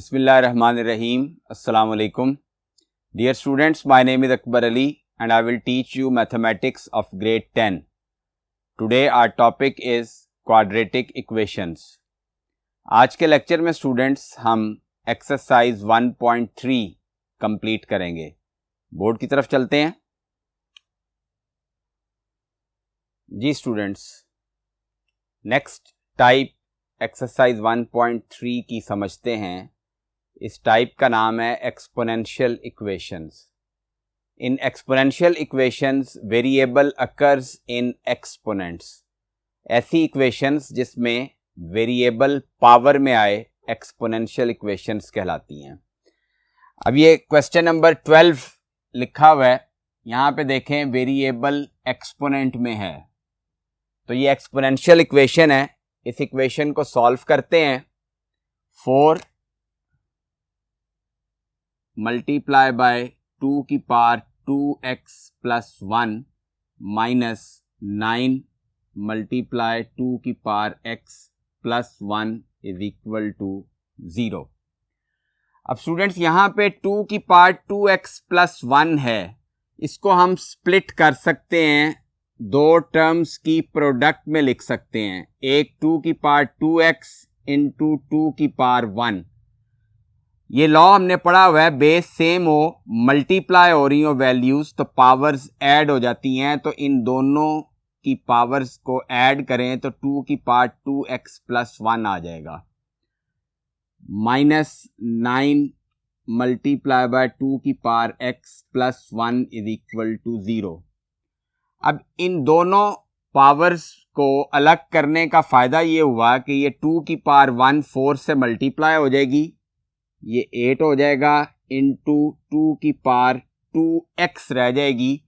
Bismillahirrahmanirrahim. Assalamu alaikum. Dear students, my name is Akbar Ali and I will teach you mathematics of grade 10. Today our topic is quadratic equations. आज के lecture में students हम exercise 1.3 complete करेंगे. Board की तरफ चलते हैं. जी students, next type exercise 1.3 की समझते हैं. इस टाइप का नाम है exponential equations. In exponential equations variable occurs in exponents. ऐसी इक्वेशंस जिसमें वेरिएबल पावर में आए एक्सपोनेंशियल इक्वेशंस कहलाती हैं. अब ये क्वेश्चन नंबर 12 लिखा हुआ है, यहाँ पे देखें वेरिएबल एक्सपोनेंट में है. तो ये एक्सपोनेंशियल इक्वेशन है. इस इक्वेशन को सॉल्व करते हैं. 4 मल्टीप्लाई बाय 2 की power 2x plus 1 minus 9 multiply 2 की power x plus 1 is equal to 0. अब स्टूडेंट्स यहाँ पे 2 की पावर 2x प्लस 1 है. इसको हम स्प्लिट कर सकते हैं, दो टर्म्स की प्रोडक्ट में लिख सकते हैं. एक 2 की पावर 2x इंटू 2 की पावर 1. ये लॉ हमने पढ़ा हुआ है, बेस सेम हो, मल्टीप्लाई हो रही हो वैल्यूज तो पावर्स ऐड हो जाती हैं. तो इन दोनों की पावर्स को ऐड करें तो 2 की पावर 2x प्लस 1 आ जाएगा. माइनस 9 मल्टीप्लाई बाय 2 की power x plus 1 is equal to 0. अब इन दोनों पावर्स को अलग करने का फायदा ये हुआ कि ये 2 की पावर 1 4 से मल्टीप्लाई हो जाएगी, ये 8 हो जाएगा, इंटू 2 की पावर 2x रह जाएगी.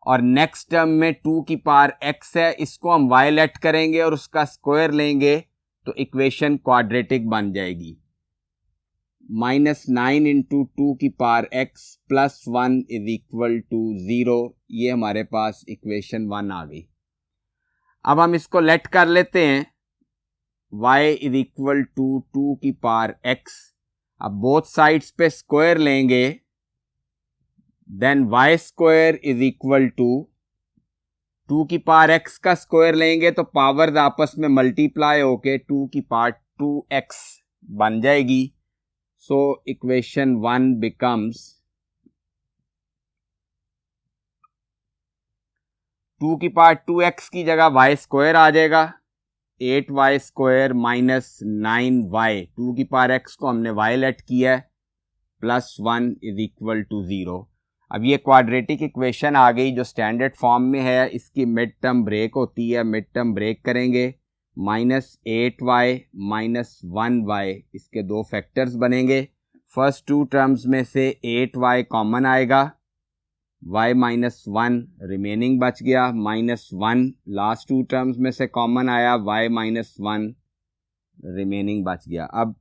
और नेक्स्ट टर्म में 2 की पावर x है, इसको हम y लेट करेंगे और उसका स्क्वायर लेंगे तो इक्वेशन क्वाड्रेटिक बन जाएगी. माइनस 9 इंटू 2 की power x plus 1 is equal to 0. ये हमारे पास इक्वेशन 1 आ गई. अब हम इसको लेट कर लेते हैं. y इज इक्वल टू 2 की पावर x. अब बोथ साइड्स पे स्क्वायर लेंगे, then y square is equal to 2 की पावर x का स्क्वायर लेंगे तो पावर्स आपस में मल्टीप्लाई होके 2 की पावर 2x बन जाएगी. So equation 1 becomes 2 की पावर 2x की जगह y स्क्वायर आ जाएगा, 8y स्क्वायर माइनस 9y. 2 की पावर x को हमने y लेट किया है, प्लस 1 इज इक्वल टू 0. अब ये क्वाड्रेटिक इक्वेशन आ गई जो स्टैंडर्ड फॉर्म में है. इसकी मिड टर्म ब्रेक होती है, मिड टर्म ब्रेक करेंगे. माइनस 8y माइनस 1y इसके दो फैक्टर्स बनेंगे. फर्स्ट टू टर्म्स में से 8y कॉमन आएगा, y माइनस 1 रिमेनिंग बच गया, माइनस 1 लास्ट टू टर्म्स में से कॉमन आया, y माइनस 1 रिमेनिंग बच गया. अब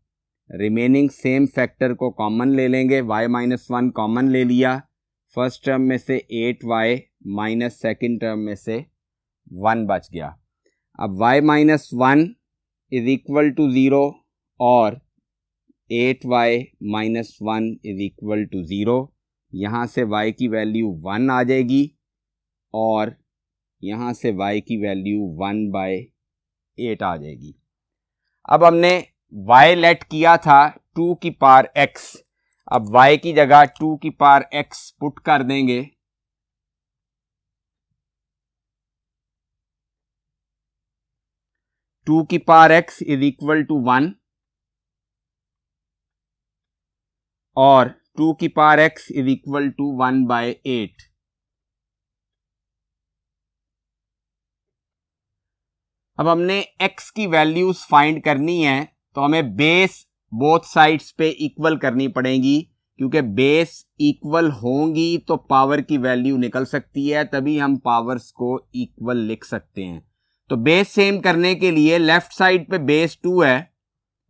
रिमेनिंग सेम फैक्टर को कॉमन ले लेंगे. y माइनस 1 कॉमन ले लिया, फर्स्ट टर्म में से 8y माइनस सेकेंड टर्म में से 1 बच गया. अब y minus 1 is equal to 0 और 8y minus 1 is equal to 0. यहाँ से y की वैल्यू 1 आ जाएगी और यहाँ से y की वैल्यू 1/8 आ जाएगी. अब हमने y लेट किया था 2 की पावर x. अब y की जगह 2 की पावर x पुट कर देंगे. टू की power x is equal to 1 और 2 की power x is equal to 1/8. अब हमने x की वैल्यूज फाइंड करनी है तो हमें बेस बोथ साइड्स पे इक्वल करनी पड़ेगी, क्योंकि बेस इक्वल होंगी तो पावर की वैल्यू निकल सकती है, तभी हम पावर्स को इक्वल लिख सकते हैं. तो बेस सेम करने के लिए लेफ्ट साइड पे बेस 2 है,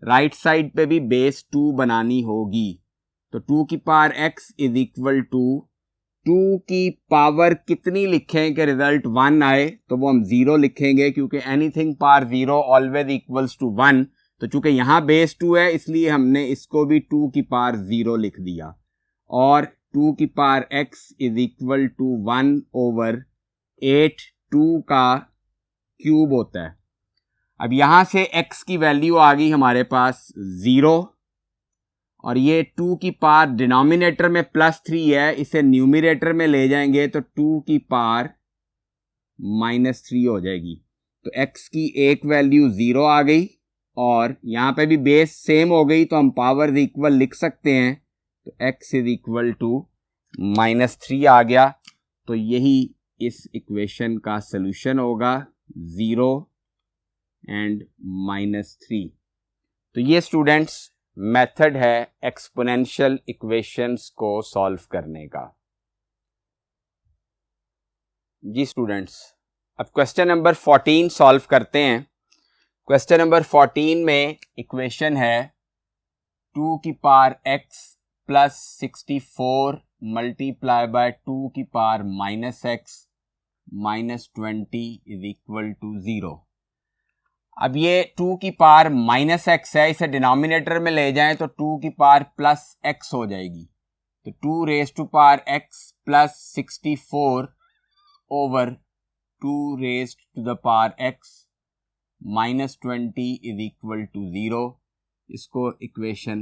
राइट साइड पे भी बेस 2 बनानी होगी. तो 2 की power x is equal to 2 की पावर कितनी लिखें कि रिजल्ट 1 आए, तो वो हम 0 लिखेंगे, क्योंकि anything power 0 always equals to 1. तो चूंकि यहाँ बेस 2 है इसलिए हमने इसको भी 2 की पावर 0 लिख दिया, और 2 की power x is equal to 1 over 8 2 का क्यूब होता है। अब यहां से x की वैल्यू आ गई हमारे पास 0, और ये 2 की पावर डिनोमिनेटर में +3 है, इसे न्यूमिनेटर में ले जाएंगे तो 2 की पावर -3 हो जाएगी। तो x की एक वैल्यू 0 आ गई, और यहां पे भी बेस सेम हो गई तो हम पावर इक्वल लिख सकते हैं। तो x इज इक्वल टू -3 आ गया। तो यही इस इक्वेशन का सलूशन होगा, 0 एंड -3। तो ये स्टूडेंट्स मेथड है एक्सपोनेंशियल इक्वेशंस को सॉल्व करने का। जी स्टूडेंट्स, अब क्वेश्चन नंबर 14 सॉल्व करते हैं। क्वेश्चन नंबर 14 में इक्वेशन है 2 की power x plus 64 multiply by 2 की power -x minus 20 is equal to 0। अब ये 2 की पावर -x है, इसे डिनोमिनेटर में ले जाएं तो 2 की पावर +x हो जाएगी। तो 2 raise to power x plus 64 over 2 raise to the power x minus 20 is equal to 0। इसको इक्वेशन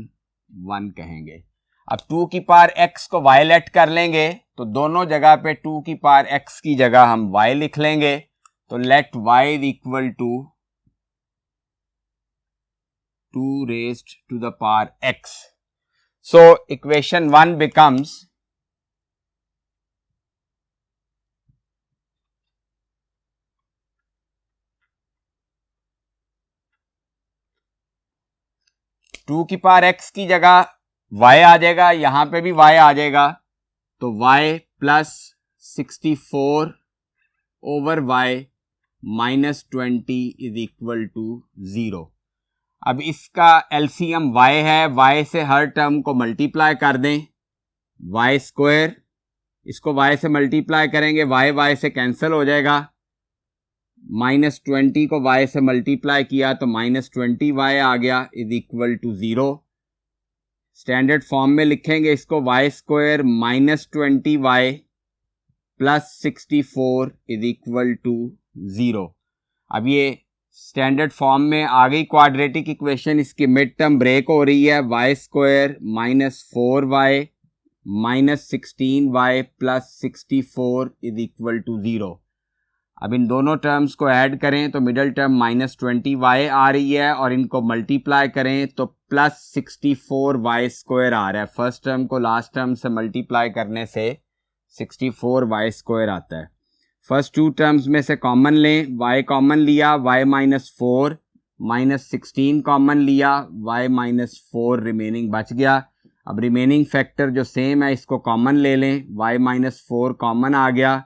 1 कहेंगे। अब 2 की पावर x को y लेट कर लेंगे तो दोनों जगह पे 2 की पावर x की जगह हम y लिख लेंगे। तो let y is equal to 2 raised to the power x. So equation 1 becomes 2 की पावर x की जगह y आ जाएगा, यहां पे भी y आ जाएगा। तो y plus 64 over y minus 20 is equal to 0। अब इसका एलसीएम y है, y से हर टर्म को मल्टीप्लाई कर दें, y स्क्वायर, इसको y से मल्टीप्लाई करेंगे, y से कैंसिल हो जाएगा। -20 को y से मल्टीप्लाई किया तो -20y आ गया is equal to 0। Standard form में लिखेंगे इसको, y square -20y plus 64 is equal to 0। अब ये स्टैंडर्ड फॉर्म में आ गई क्वाड्रेटिक इक्वेशन, इसकी मिड टर्म ब्रेक हो रही है। y square -4y minus 16y plus 64 is equal to 0। अब इन दोनों टर्म्स को ऐड करें तो मिडल टर्म -20y आ रही है, और इनको मल्टीप्लाई करें तो प्लस 64y स्क्वायर आ रहा है। फर्स्ट टर्म को लास्ट टर्म से मल्टीप्लाई करने से 64y स्क्वायर आता है। फर्स्ट टू टर्म्स में से कॉमन लें, y कॉमन लिया, y -4 -16 कॉमन लिया, y -4 रिमेनिंग बच गया। अब रिमेनिंग फैक्टर जो सेम है इसको कॉमन ले लें, y -4 कॉमन आ गया,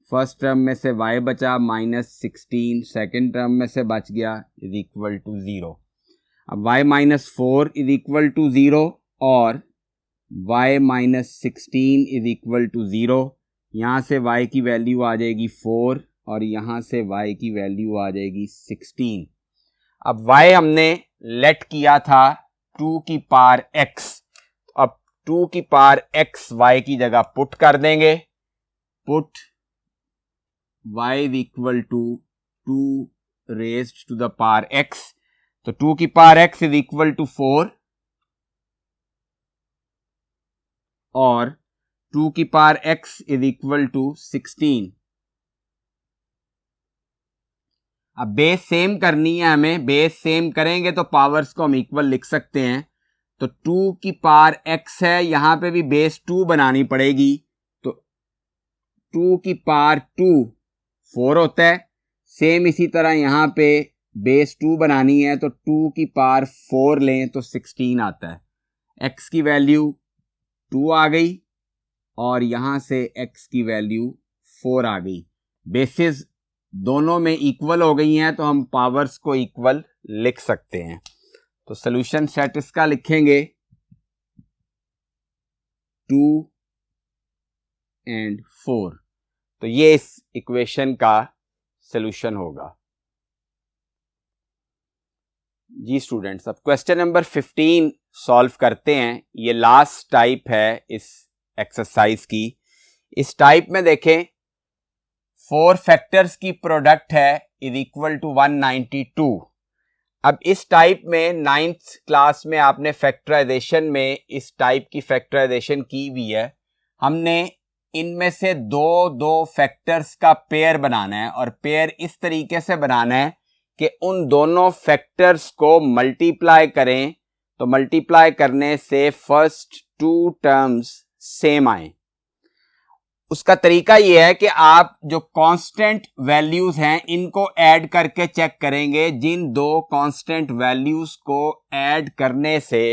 फर्स्ट टर्म में से y बचा -16, सेकेंड टर्म में से बच गया इज इक्वल टू 0। अब y -4 इज इक्वल टू 0 और y -16 इज इक्वल टू 0। यहाँ से y की वैल्यू आ जाएगी 4 और यहाँ से y की वैल्यू आ जाएगी 16। अब y हमने लेट किया था 2 की पावर x, अब 2 की पावर x y की जगह पुट कर देंगे। Put y is equal to 2 raised to the power x, तो 2 की power x is equal to 4 और 2 की power x is equal to 16। अब बेस सेम करनी है हमें, बेस सेम करेंगे तो पावर्स को हम इक्वल लिख सकते हैं। तो 2 की पावर x है, यहां पे भी बेस 2 बनानी पड़ेगी, तो 2 की पावर 2 4 होता है। सेम इसी तरह यहां पे बेस 2 बनानी है तो 2 की पावर 4 लें तो 16 आता है। x की वैल्यू 2 आ गई और यहां से x की वैल्यू 4 आ गई। बेसिस दोनों में इक्वल हो गई हैं तो हम पावर्स को इक्वल लिख सकते हैं। तो सॉल्यूशन सेट इसका लिखेंगे 2 एंड 4। तो ये इस इक्वेशन का सॉल्यूशन होगा। जी स्टूडेंट्स, अब क्वेश्चन नंबर 15 सॉल्व करते हैं। ये लास्ट टाइप है इस एक्सरसाइज की। इस टाइप में देखें 4 फैक्टर्स की प्रोडक्ट है इज इक्वल टू 192। अब इस टाइप में 9th क्लास में आपने फैक्टराइजेशन में इस टाइप की फैक्टराइजेशन की हुई है। हमने इनमें से दो फैक्टर्स का पेयर बनाना है और पेयर इस तरीके से बनाना है कि उन दोनों फैक्टर्स को मल्टीप्लाई करें तो मल्टीप्लाई करने से फर्स्ट 2 टर्म्स सेम आए। उसका तरीका यह है कि आप जो कांस्टेंट वैल्यूज हैं इनको ऐड करके चेक करेंगे। जिन दो कांस्टेंट वैल्यूज को ऐड करने से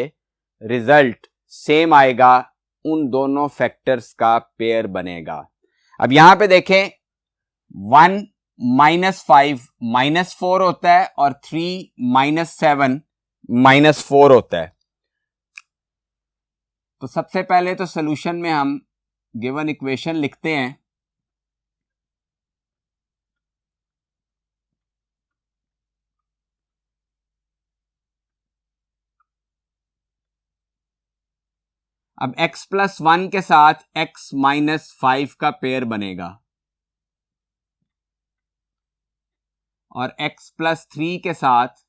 रिजल्ट सेम आएगा उन दोनों फैक्टर्स का पेयर बनेगा। अब यहां पे देखें 1 -5 -4 होता है और 3 -7 -4 होता है। तो सबसे पहले तो सॉल्यूशन में हम गिवन इक्वेशन लिखते हैं। अब x + 1 के साथ x - 5 का पेयर बनेगा और x + 3 के साथ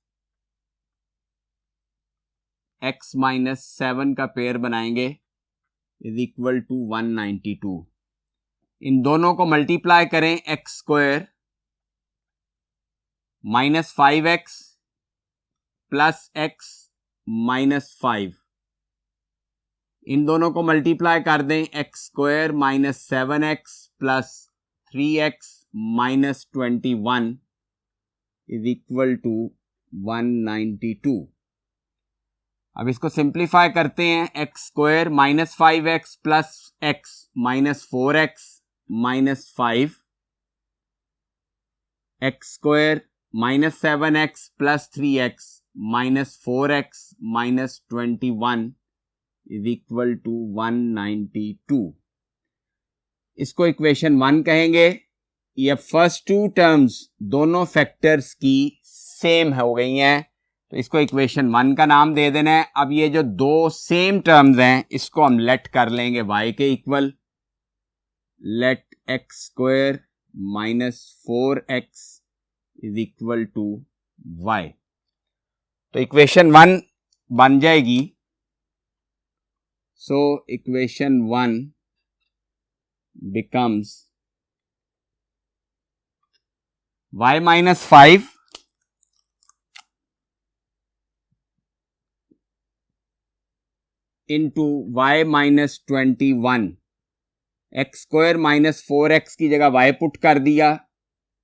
x - 7 का पेयर बनाएंगे इज इक्वल टू 192। इन दोनों को मल्टीप्लाई करें x² - 5x प्लस x - 5। इन दोनों को मल्टीप्लाई कर दें x² - 7x plus 3x - 21 is equal to 192। अब इसको सिंप्लीफाई करते हैं x² - 5x plus x - 4x - 5 x² - 7x plus 3x - 4x - 21 is equal to 192। इसको इक्वेशन 1 कहेंगे। ये फर्स्ट 2 टर्म्स दोनों फैक्टर्स की सेम हो गई हैं तो इसको इक्वेशन 1 का नाम दे देना है। अब ये जो दो सेम टर्म्स हैं इसको हम लेट कर लेंगे y के equal. Let x² - 4x is equal to y। तो इक्वेशन 1 बन जाएगी। So equation 1 becomes y - 5 into y - 21। x² - 4x की जगह y पुट कर दिया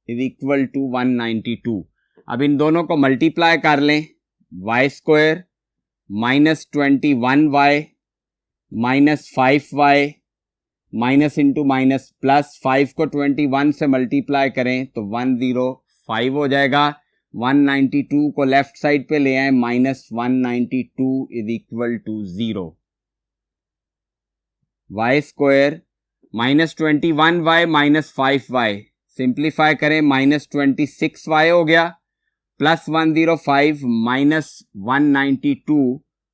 इज इक्वल टू 192। अब इन दोनों को मल्टीप्लाई कर लें y² - 21y - 5y minus into minus plus 5 को 21 से मल्टीप्लाई करें तो 105 हो जाएगा। 192 को लेफ्ट साइड पे ले आए -192 is equal to 0। y² -21y - 5y simplify करें -26y हो गया प्लस 105 -192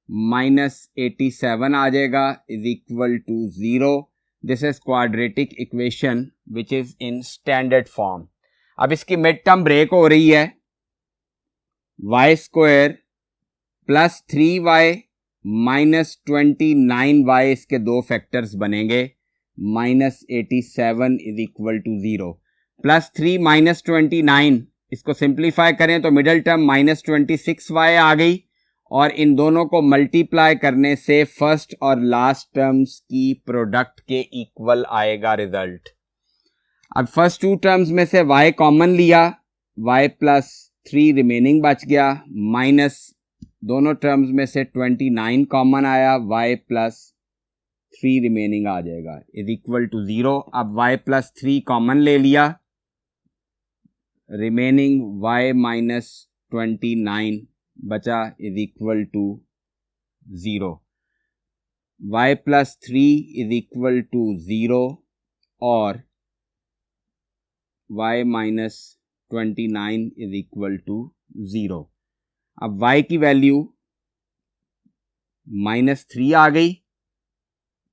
-87 आ जाएगा is equal to 0। This is quadratic equation which is in standard form. अब इसकी मिड टर्म ब्रेक हो रही है। y² plus 3y minus 29y इसके दो फैक्टर्स बनेंगे -87 is equal to 0। Plus 3 minus 29 इसको सिंप्लीफाई करें तो मिडल टर्म -26y आ गई और इन दोनों को मल्टीप्लाई करने से फर्स्ट और लास्ट टर्म्स की प्रोडक्ट के इक्वल आएगा रिजल्ट। अब फर्स्ट 2 टर्म्स में से y कॉमन लिया, y प्लस 3 रिमेनिंग बच गया, माइनस दोनों टर्म्स में से 29 कॉमन आया, y प्लस 3 रिमेनिंग आ जाएगा इज इक्वल टू 0। अब y प्लस 3 कॉमन ले लिया, रिमेनिंग y माइनस 29 बचा is equal to 0। y plus 3 is equal to 0 और y minus 29 is equal to 0। अब y की वैल्यू -3 आ गई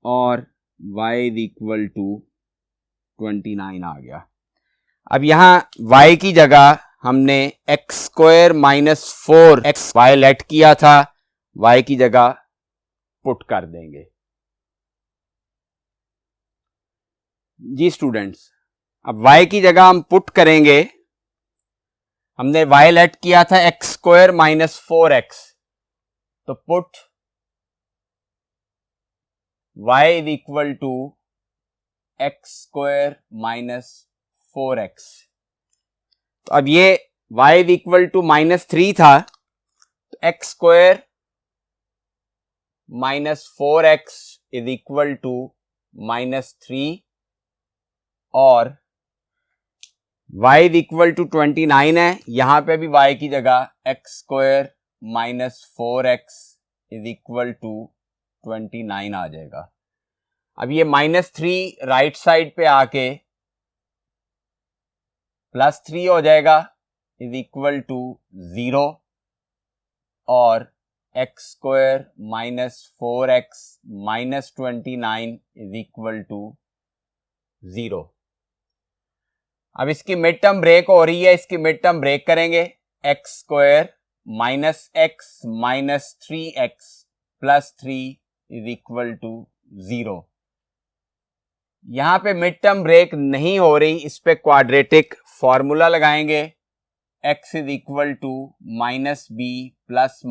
और y इज इक्वल टू 29 आ गया। अब यहां y की जगह हमने x² - 4xy लेट किया था, y की जगह पुट कर देंगे। जी स्टूडेंट्स, अब y की जगह हम पुट करेंगे। हमने y लेट किया था x² - 4x, तो put y is equal to x² - 4x। तो अब ये y इज इक्वल टू -3 था, तो x² - 4x is equal to -3 और y इज इक्वल टू 29 है। यहां पे भी y की जगह x² - 4x is equal to 29 आ जाएगा। अब ये -3 राइट साइड पे आके +3 हो जाएगा इज इक्वल टू 0 और x² - 4x - 29 is equal to 0। अब इसकी मिड टर्म ब्रेक हो रही है, इसकी मिड टर्म ब्रेक करेंगे। x² - x - 3x + 3 is equal to 0। यहां पे मिड टर्म ब्रेक नहीं हो रही, इस पे क्वाड्रेटिक फॉर्मूला लगाएंगे। x is equal to -b +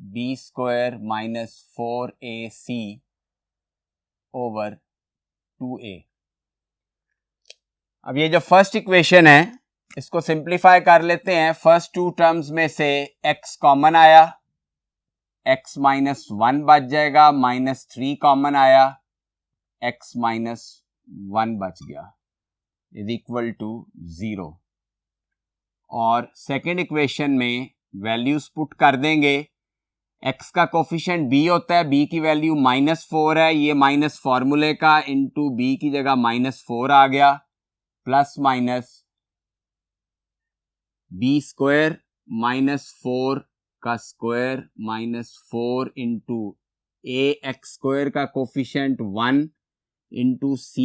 -b² - 4ac over 2a। अब ये जो फर्स्ट इक्वेशन है इसको सिंप्लीफाई कर लेते हैं। फर्स्ट टू टर्म्स में से x कॉमन आया, x - 1 बच जाएगा, -3 कॉमन आया, x - 1 बच गया इज इक्वल टू 0। और सेकेंड इक्वेशन में वैल्यूज पुट कर देंगे। x का कोफिशिएंट b होता है, b की वैल्यू -4 है, ये माइनस फॉर्मूले का इनटू b की जगह -4 आ गया, प्लस माइनस b² -4 का स्क्वायर -4 इंटू ax² का coefficient 1 into c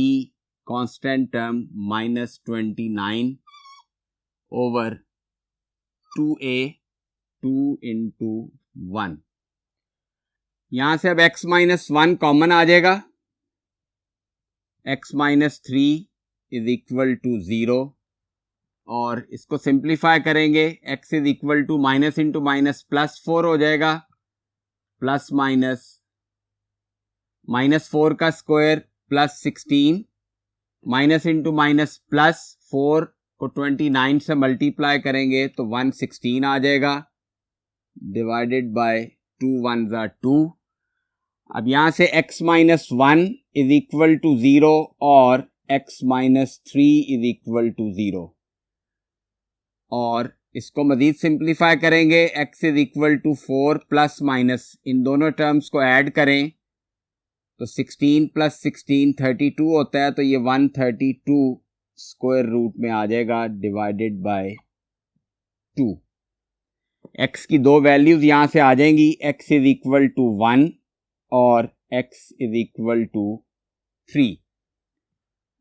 constant term -29 over 2a 2 into 1। यहां से अब x - 1 कॉमन आ जाएगा, x - 3 इज इक्वल टू 0 और इसको सिंप्लीफाई करेंगे। x is equal to minus into minus +4 हो जाएगा, प्लस माइनस -4 का स्क्वायर +16, माइनस इंटू माइनस +4 को 29 से मल्टीप्लाई करेंगे तो 116 आ जाएगा, डिवाइडेड बाय 2 1 ज़ा 2। अब यहां से x - 1 इज इक्वल टू 0 और x - 3 इज इक्वल टू 0 और इसको मजीद सिंप्लीफाई करेंगे। x is equal to 4 plus minus इन दोनों टर्म्स को ऐड करें तो 16 + 16 32 होता है, तो ये 132 स्क्वायर रूट में आ जाएगा, डिवाइडेड बाय 2। x की दो वैल्यूज यहां से आ जाएंगी, x इज इक्वल टू 1 और x इज इक्वल टू 3।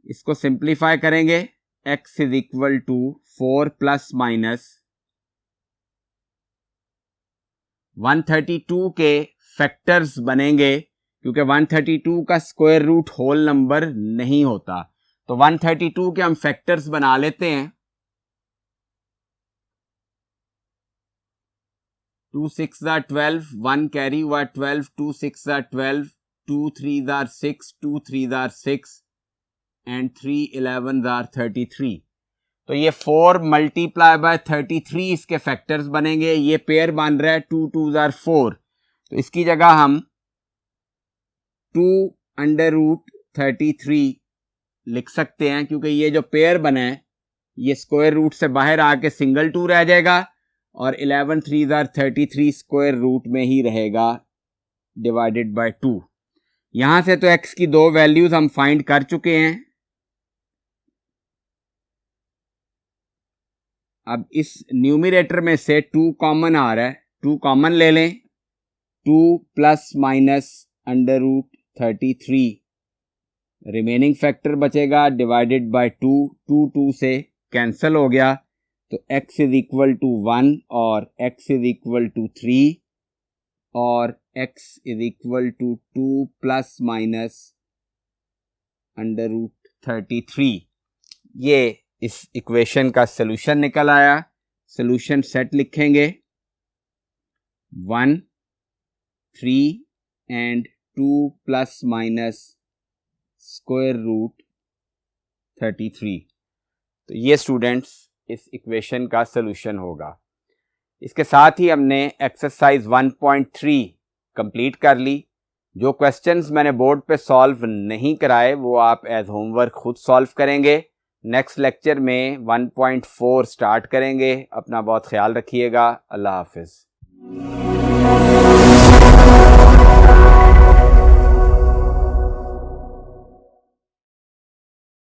इसको सिंप्लीफाई करेंगे। x is equal to 4 plus minus 132 के फैक्टर्स बनेंगे, क्योंकि 132 का स्क्वायर रूट होल नंबर नहीं होता, तो 132 के हम फैक्टर्स बना लेते हैं। 2 6 ज़ा 12, 1 कैरी हुआ 12, 2 6 ज़ा 12, 2 3 ज़ा 6, 2 3 ज़ा 6 एंड 3 11 ज़ा 33। तो ये 4 मल्टीप्लाई बाय 33 इसके फैक्टर्स बनेंगे। ये पेयर बन रहा है 2 2 ज़ा 4, तो इसकी जगह हम 2√33 लिख सकते हैं, क्योंकि ये जो पेयर बना है ये स्क्वायर रूट से बाहर आके सिंगल 2 रह जाएगा और 11 3 ज़ा 33 स्क्वायर रूट में ही रहेगा, डिवाइडेड बाय 2। यहां से तो x की दो वैल्यूज हम फाइंड कर चुके हैं। अब इस न्यूमिनेटर में से 2 कॉमन आ रहा है, 2 कॉमन ले लें, 2 plus minus under root 33, remaining factor बचेगा डिवाइडेड बाय 2, 2 से कैंसिल हो गया, तो x इज इक्वल टू 1 और x इज इक्वल टू 3 और x is equal to 2 plus minus under root 33। ये इस इक्वेशन का सॉल्यूशन निकल आया। सॉल्यूशन सेट लिखेंगे 1, 3 and 2 plus minus square root 33। तो ये स्टूडेंट्स इस इक्वेशन का सॉल्यूशन होगा। इसके साथ ही हमने एक्सरसाइज 1.3 कंप्लीट कर ली। जो क्वेश्चंस मैंने बोर्ड पे सॉल्व नहीं कराए वो आप एज होमवर्क खुद सॉल्व करेंगे। नेक्स्ट लेक्चर में 1.4 स्टार्ट करेंगे। अपना बहुत ख्याल रखिएगा। अल्लाह हाफिज़।